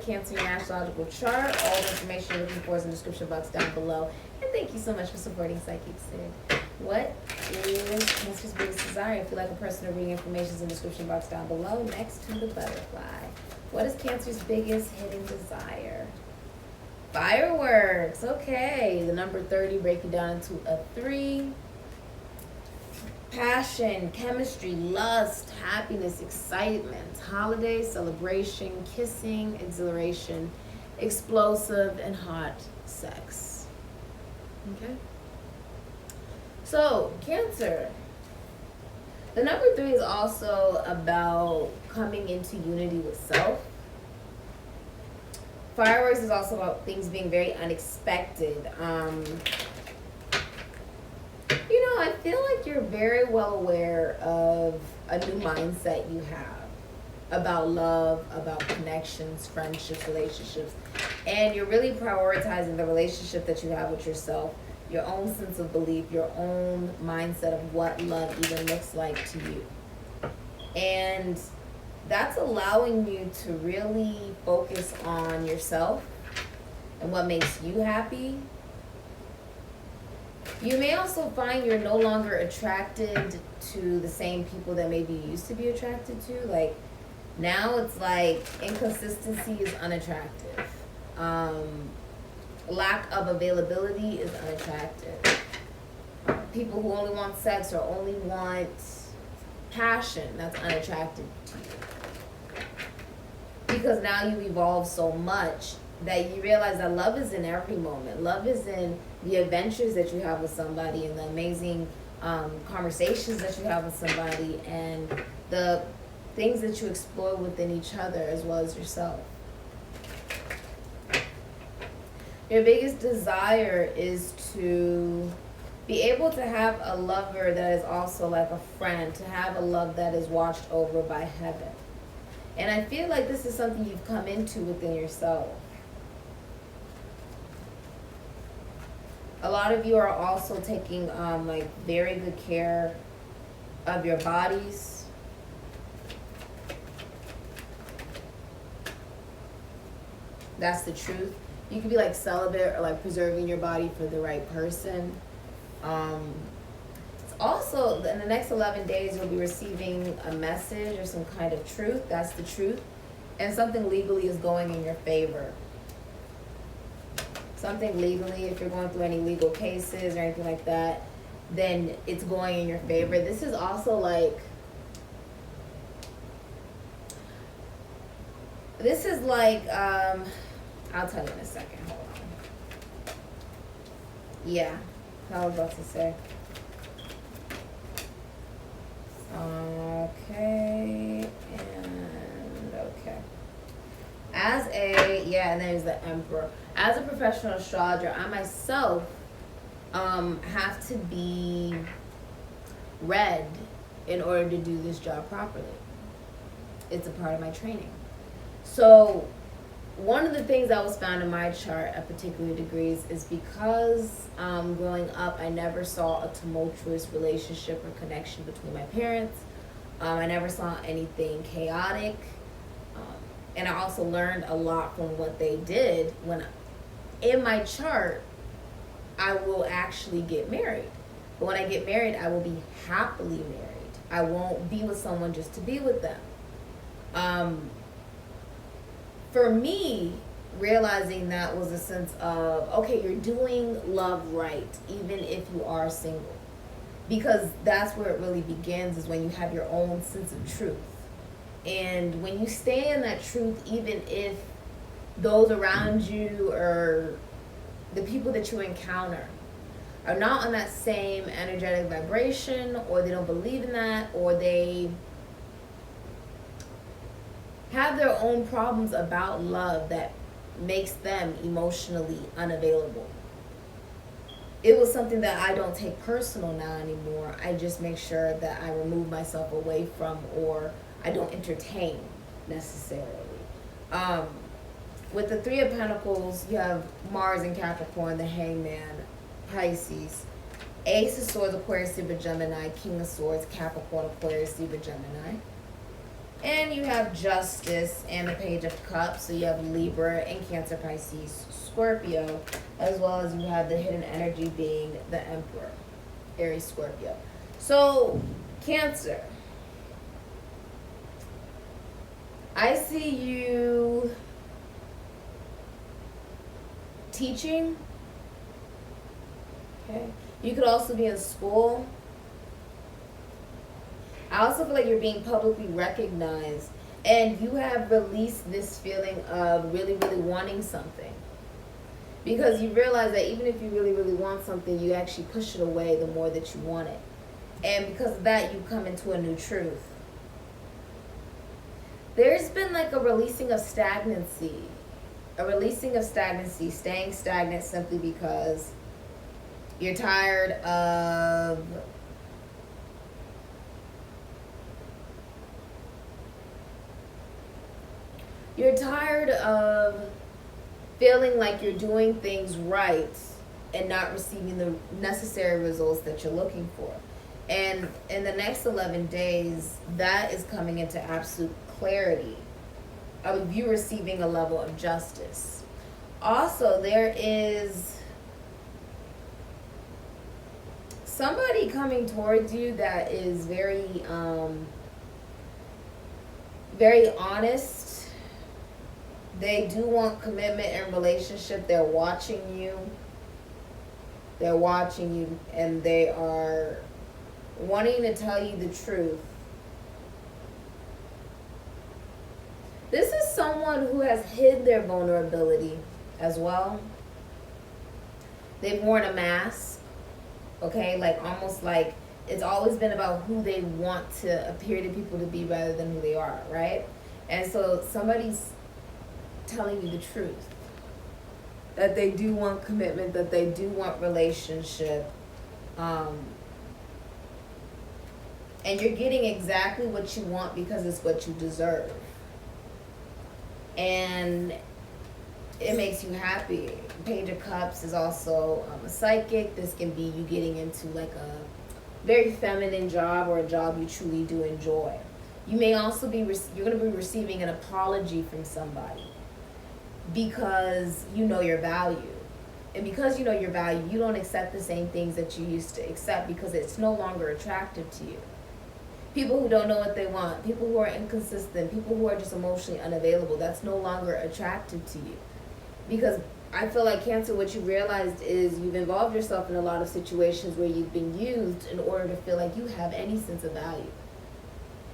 Cancer in your astrological chart. All the information you're looking for is in the description box down below. And thank you so much for supporting Sikiksyd. What is Cancer's biggest desire? If you like a personal reading, information is in the description box down below next to the butterfly. What is Cancer's biggest hidden desire? Fireworks. Okay. The number 30, break it down into a 3. Passion, chemistry, lust, happiness, excitement, holiday, celebration, kissing, exhilaration, explosive, and hot sex. Okay? So, Cancer. The number 3 is also about coming into unity with self. Fireworks is also about things being very unexpected. You know, I feel like you're very well aware of a new mindset you have about love, about connections, friendships, relationships. And you're really prioritizing the relationship that you have with yourself, your own sense of belief, your own mindset of what love even looks like to you. And that's allowing you to really focus on yourself and what makes you happy. You may also find you're no longer attracted to the same people that maybe you used to be attracted to. Like, now it's like inconsistency is unattractive. Lack of availability is unattractive. People who only want sex or only want passion, that's unattractive to you. Because now you evolve so much that you realize that love is in every moment. Love is in the adventures that you have with somebody and the amazing conversations that you have with somebody and the things that you explore within each other as well as yourself. Your biggest desire is to be able to have a lover that is also like a friend, to have a love that is watched over by heaven. And I feel like this is something you've come into within yourself. A lot of you are also taking like very good care of your bodies. That's the truth. You could be like celibate or like preserving your body for the right person. It's also, in the next 11 days, you'll be receiving a message or some kind of truth. That's the truth. And something legally is going in your favor. Something legally, if you're going through any legal cases or anything like that, then it's going in your favor. This is also like, I'll tell you in a second, hold on. Yeah, I was about to say. Okay, and okay. And there's the Emperor. As a professional astrologer, I myself have to be read in order to do this job properly. It's a part of my training. So one of the things that was found in my chart at particular degrees is because growing up, I never saw a tumultuous relationship or connection between my parents. I never saw anything chaotic. And I also learned a lot from what they did. When in my chart, I will actually get married. But when I get married, I will be happily married. I won't be with someone just to be with them. For me, realizing that was a sense of, okay, you're doing love right, even if you are single. Because that's where it really begins, is when you have your own sense of truth. And when you stay in that truth, even if those around you or the people that you encounter are not on that same energetic vibration, or they don't believe in that, or they have their own problems about love that makes them emotionally unavailable. It was something that I don't take personal now anymore. I just make sure that I remove myself away from, or I don't entertain necessarily. With the Three of Pentacles, you have Mars in Capricorn, the Hangman, Pisces, Ace of Swords, Aquarius, Libra, Gemini, King of Swords, Capricorn, Aquarius, Libra, Gemini. And you have Justice and the Page of Cups. So you have Libra and Cancer, Pisces, Scorpio, as well as you have the hidden energy being the Emperor, Aries, Scorpio. So, Cancer. I see you teaching. Okay. You could also be in school. I also feel like you're being publicly recognized, and you have released this feeling of really, really wanting something. Because you realize that even if you really, really want something, you actually push it away the more that you want it. And because of that, you come into a new truth. There's been like a releasing of stagnancy. Staying stagnant simply because you're tired of feeling like you're doing things right and not receiving the necessary results that you're looking for. And in the next 11 days, that is coming into absolute clarity of you receiving a level of justice. Also, there is somebody coming towards you that is very, very honest. They do want commitment and relationship. They're watching you. And they are wanting to tell you the truth. This is someone who has hid their vulnerability as well. They've worn a mask, okay? Like almost like it's always been about who they want to appear to people to be rather than who they are, right? And so somebody's telling you the truth. That they do want commitment, that they do want relationship. And you're getting exactly what you want because it's what you deserve. And it makes you happy. Page of Cups is also a psychic. This can be you getting into like a very feminine job or a job you truly do enjoy. You may also be, you're going to be receiving an apology from somebody because you know your value. And because you know your value, you don't accept the same things that you used to accept because it's no longer attractive to you. People who don't know what they want, people who are inconsistent, people who are just emotionally unavailable, that's no longer attractive to you. Because I feel like Cancer, what you realized is you've involved yourself in a lot of situations where you've been used in order to feel like you have any sense of value.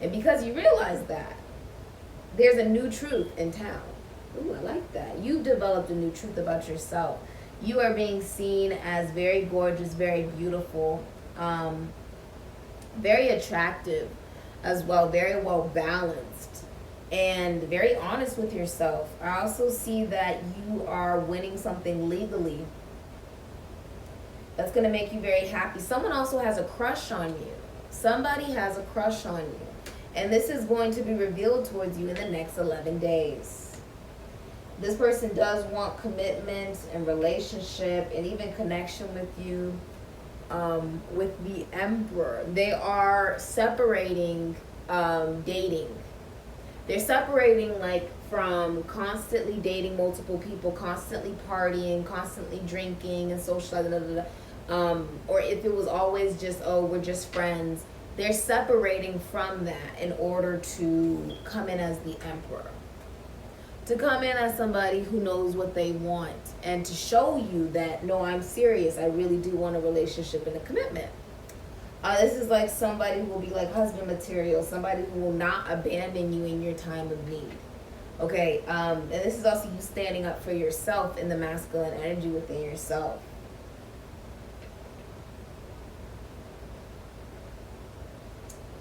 And because you realize that, there's a new truth in town. Ooh, I like that. You've developed a new truth about yourself. You are being seen as very gorgeous, very beautiful, very attractive as well, very well balanced, and very honest with yourself. I also see that you are winning something legally that's going to make you very happy. Someone also has a crush on you. Somebody has a crush on you. And this is going to be revealed towards you in the next 11 days. This person does want commitment and relationship and even connection with you. With the Emperor, they are separating dating. They're separating like from constantly dating multiple people, constantly partying, constantly drinking and socializing, or if it was always just, oh, we're just friends. They're separating from that in order to come in as the Emperor. To come in as somebody who knows what they want and to show you that, no, I'm serious. I really do want a relationship and a commitment. This is like somebody who will be like husband material, somebody who will not abandon you in your time of need. Okay, and this is also you standing up for yourself in the masculine energy within yourself.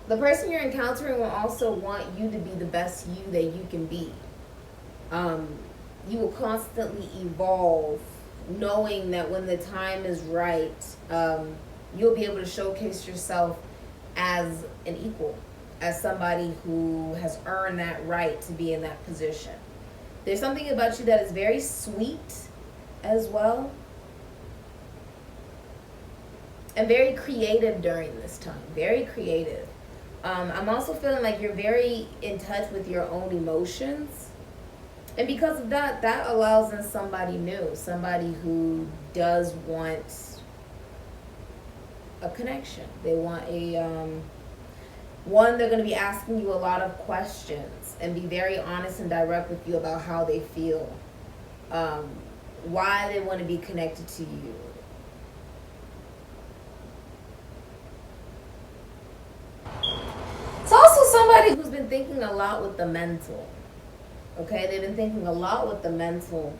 The person you're encountering will also want you to be the best you that you can be. You will constantly evolve, knowing that when the time is right, you'll be able to showcase yourself as an equal, as somebody who has earned that right to be in that position. There's something about you that is very sweet as well, and very creative during this time, very creative. I'm also feeling like you're very in touch with your own emotions. And because of that, that allows in somebody new, somebody who does want a connection. They want a, one, they're going to be asking you a lot of questions and be very honest and direct with you about how they feel, why they want to be connected to you. It's also somebody who's been thinking a lot with the mental. Okay, they've been thinking a lot with the mental.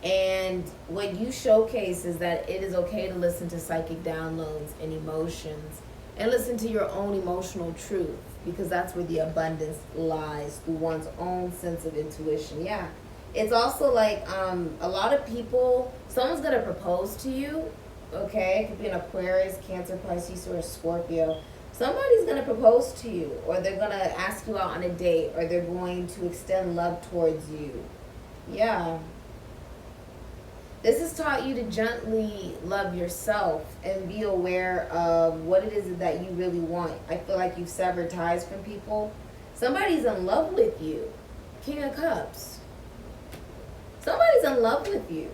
And what you showcase is that it is okay to listen to psychic downloads and emotions and listen to your own emotional truth, because that's where the abundance lies, through one's own sense of intuition. Yeah. It's also like a lot of people, someone's going to propose to you, okay? It could be an Aquarius, Cancer, Pisces, or a Scorpio. Somebody's going to propose to you, or they're going to ask you out on a date, or they're going to extend love towards you. Yeah. This has taught you to gently love yourself and be aware of what it is that you really want. I feel like you've severed ties from people. Somebody's in love with you. King of Cups. Somebody's in love with you.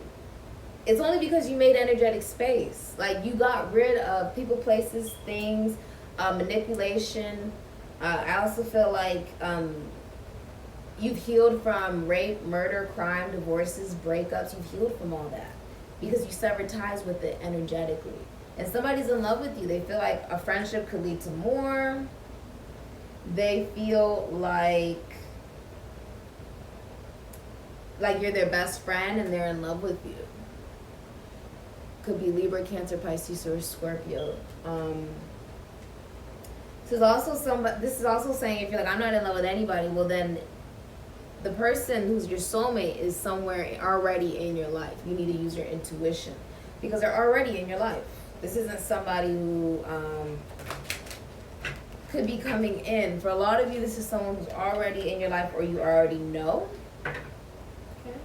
It's only because you made energetic space. Like, you got rid of people, places, things, manipulation. I also feel like you've healed from rape, murder, crime, divorces, breakups. You've healed from all that because you severed ties with it energetically. And somebody's in love with you. They feel like a friendship could lead to more. They feel like you're their best friend and they're in love with you. Could be Libra, Cancer, Pisces, or Scorpio. This is also saying if you're like, I'm not in love with anybody, well then the person who's your soulmate is somewhere already in your life. You need to use your intuition because they're already in your life. This isn't somebody who could be coming in. For a lot of you, this is someone who's already in your life or you already know. Okay.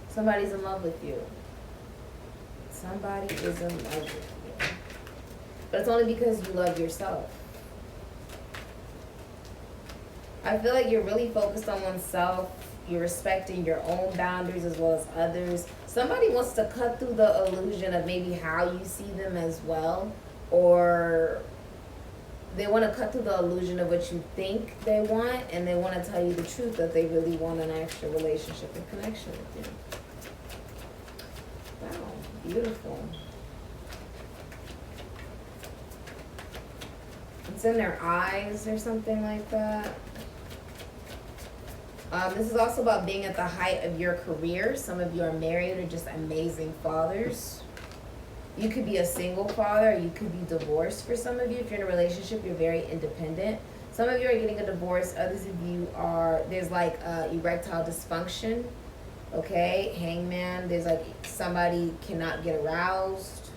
Somebody's in love with you. Somebody is in love with you. But it's only because you love yourself. I feel like you're really focused on oneself. You're respecting your own boundaries as well as others. Somebody wants to cut through the illusion of maybe how you see them as well. Or they want to cut through the illusion of what you think they want. And they want to tell you the truth that they really want an actual relationship and connection with you. Wow, beautiful. It's in their eyes or something like that. This is also about being at the height of your career. Some of you are married or just amazing fathers. You could be a single father, or you could be divorced for some of you. If you're in a relationship, you're very independent. Some of you are getting a divorce. Others of you are, there's like erectile dysfunction. Okay, hangman. There's like somebody cannot get aroused.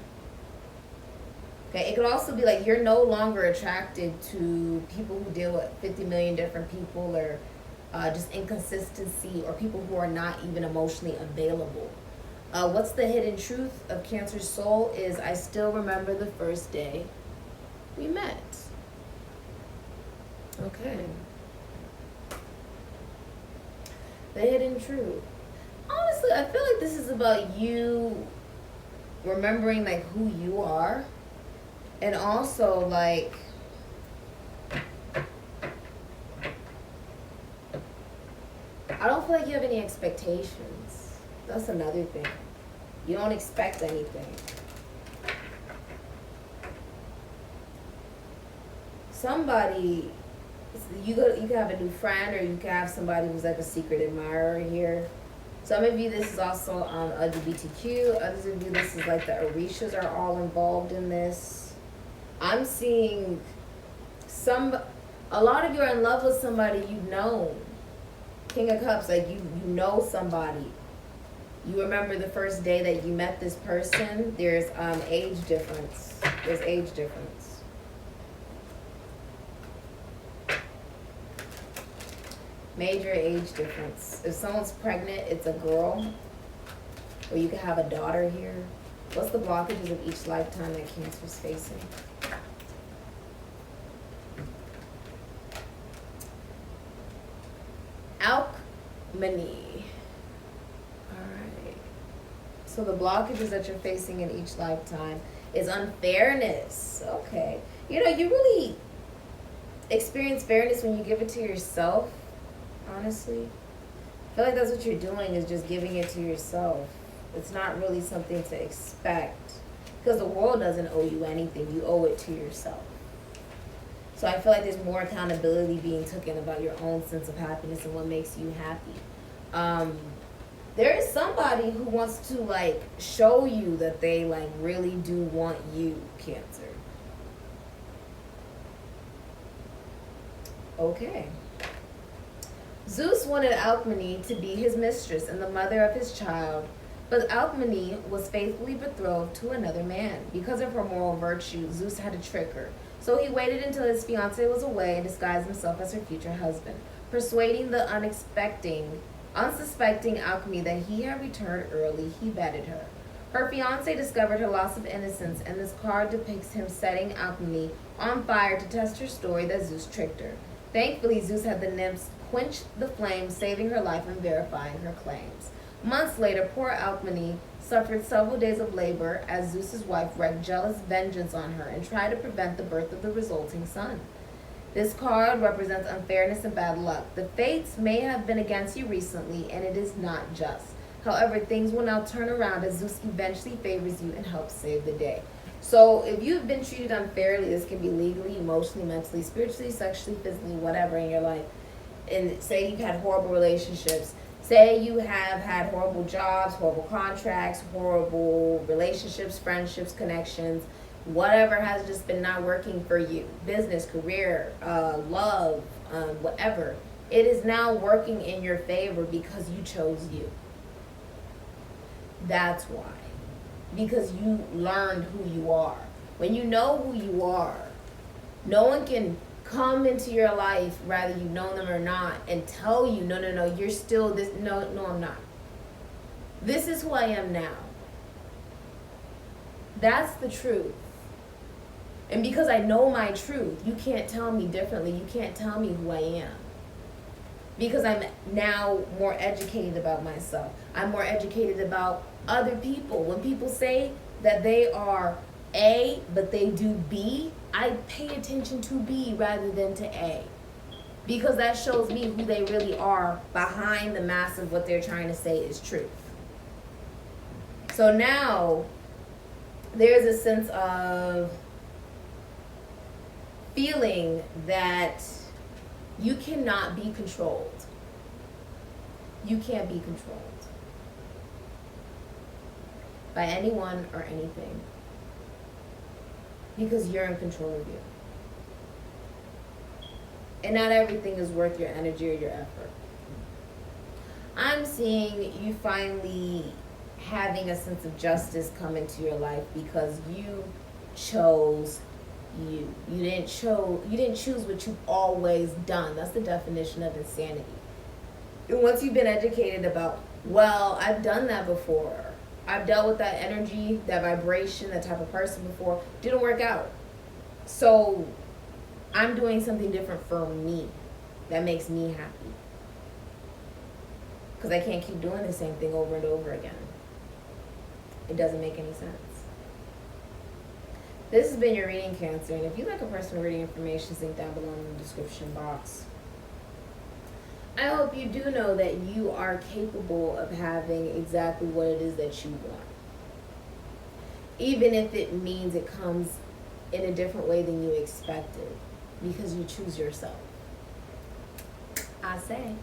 Okay, it could also be like you're no longer attracted to people who deal with 50 million different people, or just inconsistency, or people who are not even emotionally available. What's the hidden truth of Cancer's soul is I still remember the first day we met. Okay. The hidden truth. Honestly, I feel like this is about you remembering like who you are, and also like I don't feel like you have any expectations. That's another thing. You don't expect anything. Somebody, you can have a new friend, or you can have somebody who's like a secret admirer here. Some of you, this is also LGBTQ. Others of you, this is like the Orishas are all involved in this. I'm seeing a lot of you are in love with somebody you've known. King of Cups, like you know somebody. You remember the first day that you met this person. There's age difference. There's age difference. Major age difference. If someone's pregnant, it's a girl. Or you could have a daughter here. What's the blockages of each lifetime that Cancer's facing? Alchemy. Alright. So the blockages that you're facing in each lifetime is unfairness. Okay. You know, you really experience fairness when you give it to yourself, honestly. I feel like that's what you're doing, is just giving it to yourself. It's not really something to expect, because the world doesn't owe you anything. You owe it to yourself. So I feel like there's more accountability being taken about your own sense of happiness and what makes you happy. There is somebody who wants to like show you that they like really do want you, Cancer. Okay. Zeus wanted Alchemy to be his mistress and the mother of his child, but Alchemy was faithfully betrothed to another man. Because of her moral virtue, Zeus had to trick her. So he waited until his fiancée was away and disguised himself as her future husband, persuading the unsuspecting Alchemy that he had returned early. He vetted her. Her fiancé discovered her loss of innocence, and this card depicts him setting Alchemy on fire to test her story that Zeus tricked her. Thankfully, Zeus had the nymphs quench the flames, saving her life and verifying her claims. Months later, poor Alchemy suffered several days of labor as Zeus's wife wreaked jealous vengeance on her and tried to prevent the birth of the resulting son. This card represents unfairness and bad luck. The fates may have been against you recently, and it is not just. However, things will now turn around as Zeus eventually favors you and helps save the day. So if you've been treated unfairly, this can be legally, emotionally, mentally, spiritually, sexually, physically, whatever in your life. And say you've had horrible relationships. Say you have had horrible jobs, horrible contracts, horrible relationships, friendships, connections, whatever has just been not working for you. Business, career, love, whatever. It is now working in your favor because you chose you. That's why. Because you learned who you are. When you know who you are, no one can come into your life, whether you know them or not, and tell you, no, you're still this. No, I'm not. This is who I am now. That's the truth. And because I know my truth, you can't tell me differently. You can't tell me who I am. Because I'm now more educated about myself. I'm more educated about other people. When people say that they are A, but they do B, I pay attention to B rather than to A. Because that shows me who they really are behind the mask of what they're trying to say is truth. So now, there's a sense of feeling that you cannot be controlled. You can't be controlled by anyone or anything, because you're in control of you. And not everything is worth your energy or your effort. I'm seeing you finally having a sense of justice come into your life because you chose you. You didn't choose what you've always done. That's the definition of insanity. And once you've been educated about, well, I've done that before. I've dealt with that energy, that vibration, that type of person before. Didn't work out. So I'm doing something different for me that makes me happy. Because I can't keep doing the same thing over and over again. It doesn't make any sense. This has been your reading, Cancer. And if you'd like a personal reading information, link down below in the description box. I hope you do know that you are capable of having exactly what it is that you want. Even if it means it comes in a different way than you expected. Because you choose yourself. I say.